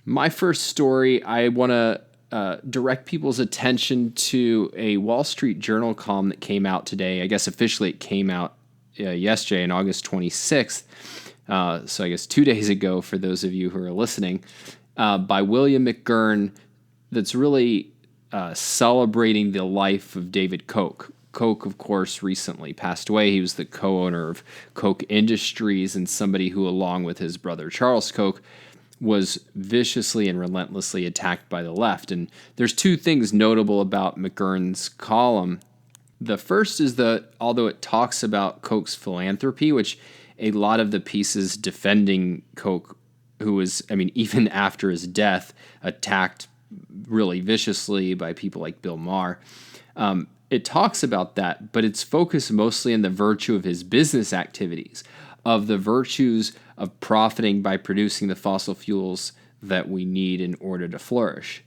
My first story, I want to direct people's attention to a Wall Street Journal column that came out today. I guess officially it came out yesterday on August 26th. So I guess 2 days ago for those of you who are listening, by William McGurn, that's really celebrating the life of David Koch. Koch, of course, recently passed away. He was the co-owner of Koch Industries and somebody who, along with his brother Charles Koch, was viciously and relentlessly attacked by the left. And there's two things notable about McGurn's column. The first is that although it talks about Koch's philanthropy, which a lot of the pieces defending Koch, who was, even after his death, attacked really viciously by people like Bill Maher, it talks about that, but it's focused mostly on the virtue of his business activities, of the virtues of profiting by producing the fossil fuels that we need in order to flourish.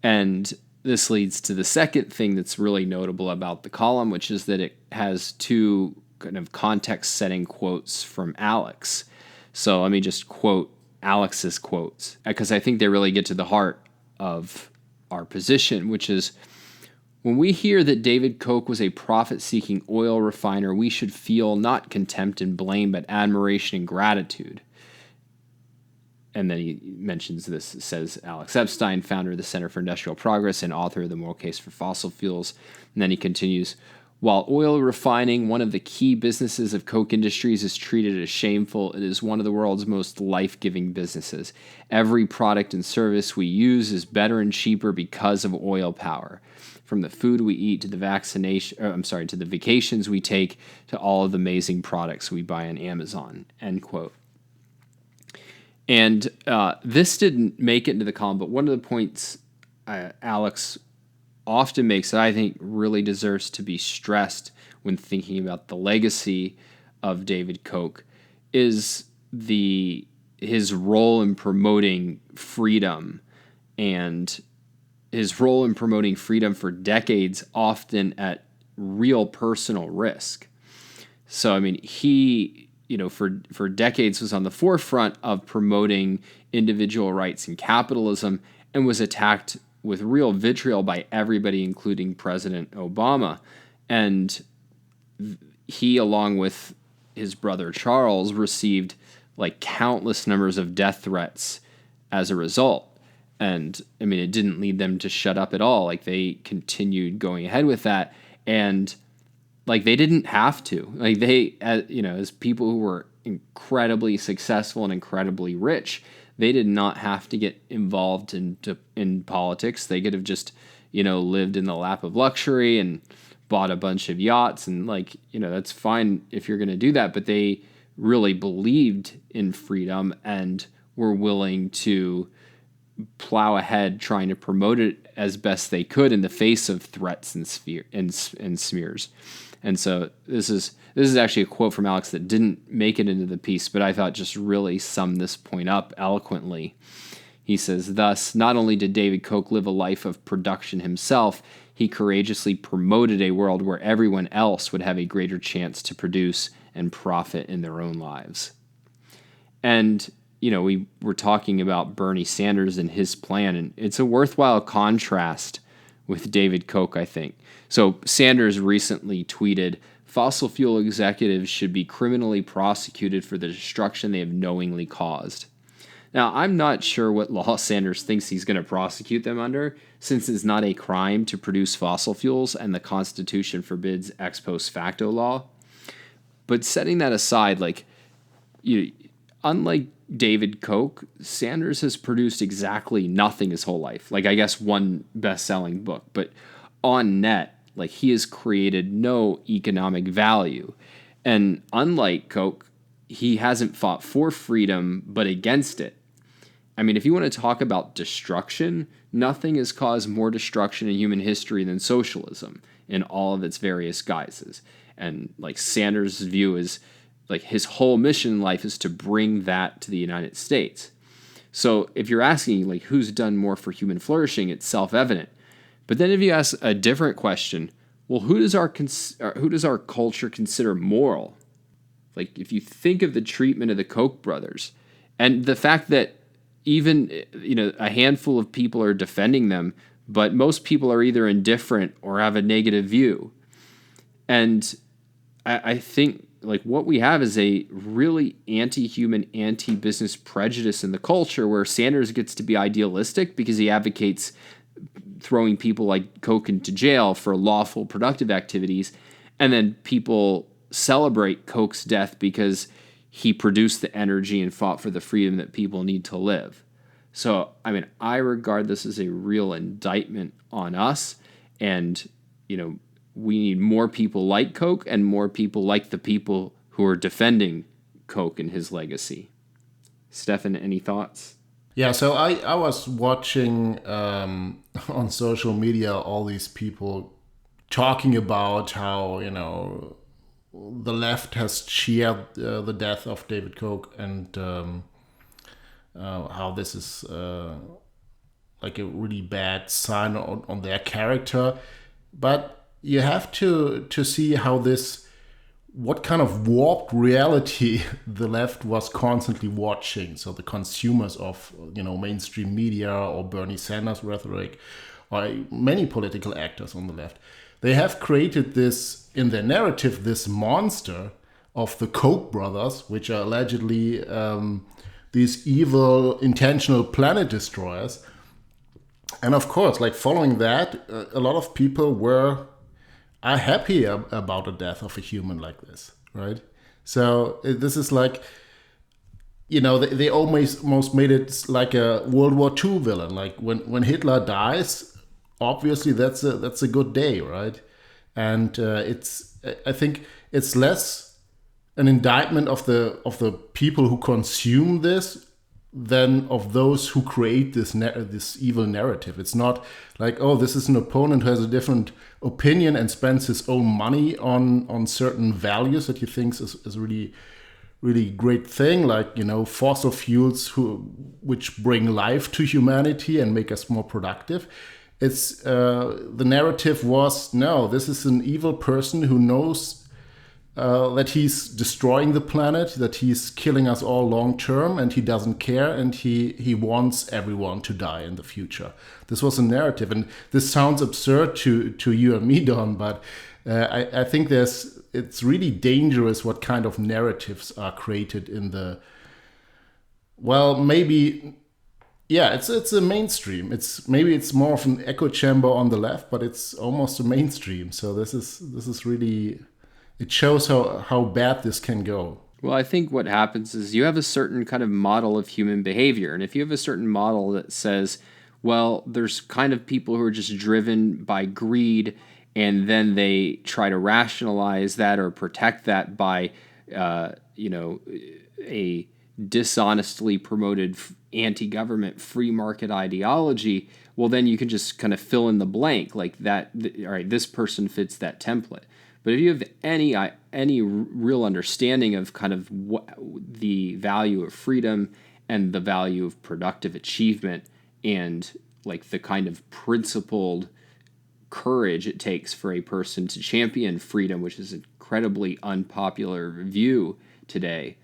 And this leads to the second thing that's really notable about the column, which is that it has two kind of context-setting quotes from Alex. So let me just quote Alex's quotes, because I think they really get to the heart of our position, which is, when we hear that David Koch was a profit-seeking oil refiner, we should feel not contempt and blame, but admiration and gratitude. And then he mentions this, says Alex Epstein, founder of the Center for Industrial Progress and author of The Moral Case for Fossil Fuels. And then he continues, while oil refining, one of the key businesses of Koch Industries, is treated as shameful, it is one of the world's most life-giving businesses. Every product and service we use is better and cheaper because of oil power. From the food we eat to the to the vacations we take, to all of the amazing products we buy on Amazon. End quote. And this didn't make it into the column, but one of the points Alex often makes that I think really deserves to be stressed when thinking about the legacy of David Koch is his role in promoting freedom, and his role in promoting freedom for decades, often at real personal risk. So, he, for decades was on the forefront of promoting individual rights and capitalism, and was attacked with real vitriol by everybody, including President Obama. And he, along with his brother Charles, received countless numbers of death threats as a result. And it didn't lead them to shut up at all. They continued going ahead with that, and they didn't have to. They, as people who were incredibly successful and incredibly rich, they did not have to get involved in politics. They could have just, lived in the lap of luxury and bought a bunch of yachts, and that's fine if you're going to do that. But they really believed in freedom and were willing to plow ahead trying to promote it as best they could in the face of threats and smears. And so this is actually a quote from Alex that didn't make it into the piece, but I thought just really summed this point up eloquently. He says, thus, not only did David Koch live a life of production himself, he courageously promoted a world where everyone else would have a greater chance to produce and profit in their own lives. And we were talking about Bernie Sanders and his plan, and it's a worthwhile contrast with David Koch, I think. So Sanders recently tweeted, fossil fuel executives should be criminally prosecuted for the destruction they have knowingly caused. Now, I'm not sure what law Sanders thinks he's going to prosecute them under, since it's not a crime to produce fossil fuels and the Constitution forbids ex post facto law. But setting that aside, unlike David Koch, Sanders has produced exactly nothing his whole life. I guess one best-selling book, but on net, he has created no economic value. And unlike Koch, he hasn't fought for freedom, but against it. If you want to talk about destruction, nothing has caused more destruction in human history than socialism in all of its various guises. And Sanders' view is, his whole mission in life is to bring that to the United States. So if you're asking, who's done more for human flourishing, it's self-evident. But then if you ask a different question, well, who does our culture consider moral? If you think of the treatment of the Koch brothers and the fact that, even, a handful of people are defending them, but most people are either indifferent or have a negative view. And I think like what we have is a really anti-human, anti-business prejudice in the culture where Sanders gets to be idealistic because he advocates throwing people like Koch into jail for lawful productive activities. And then people celebrate Koch's death because he produced the energy and fought for the freedom that people need to live. So, I mean, I regard this as a real indictment on us. And, we need more people like Koch and more people like the people who are defending Koch and his legacy. Steffen, any thoughts? Yeah, so I was watching on social media all these people talking about how, the left has cheered the death of David Koch and how this is like a really bad sign on their character. But you have to see how what kind of warped reality the left was constantly watching. So the consumers of mainstream media or Bernie Sanders rhetoric or many political actors on the left, they have created this in their narrative, this monster of the Koch brothers, which are allegedly these evil intentional planet destroyers. And of course, like following that, a lot of people are happy about the death of a human like this, right? So this is like, they almost made it like a World War II villain. Like when Hitler dies, obviously that's a good day, right? And I think it's less an indictment of the people who consume this than of those who create this evil narrative. It's not like, oh, this is an opponent who has a different opinion and spends his own money on certain values that he thinks is really, really great thing, like fossil fuels which bring life to humanity and make us more productive. It's the narrative was, no, this is an evil person who knows that he's destroying the planet, that he's killing us all long term, and he doesn't care, and he wants everyone to die in the future. This was a narrative, and this sounds absurd to you and me, Don, but I think it's really dangerous what kind of narratives are created in the, well, maybe, yeah, it's a mainstream. It's more of an echo chamber on the left, but it's almost a mainstream. So this is really, it shows how bad this can go. Well, I think what happens is you have a certain kind of model of human behavior. And if you have a certain model that says, well, there's kind of people who are just driven by greed, and then they try to rationalize that or protect that by, a dishonestly promoted anti-government free market ideology, well, then you can just kind of fill in the blank like that. All right, this person fits that template. But if you have any real understanding of kind of what the value of freedom and the value of productive achievement and like the kind of principled courage it takes for a person to champion freedom, which is an incredibly unpopular view today,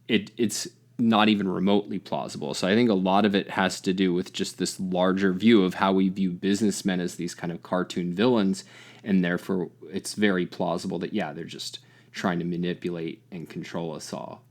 it's not even remotely plausible. So I think a lot of it has to do with just this larger view of how we view businessmen as these kind of cartoon villains, and therefore it's very plausible that, yeah, they're just trying to manipulate and control us all.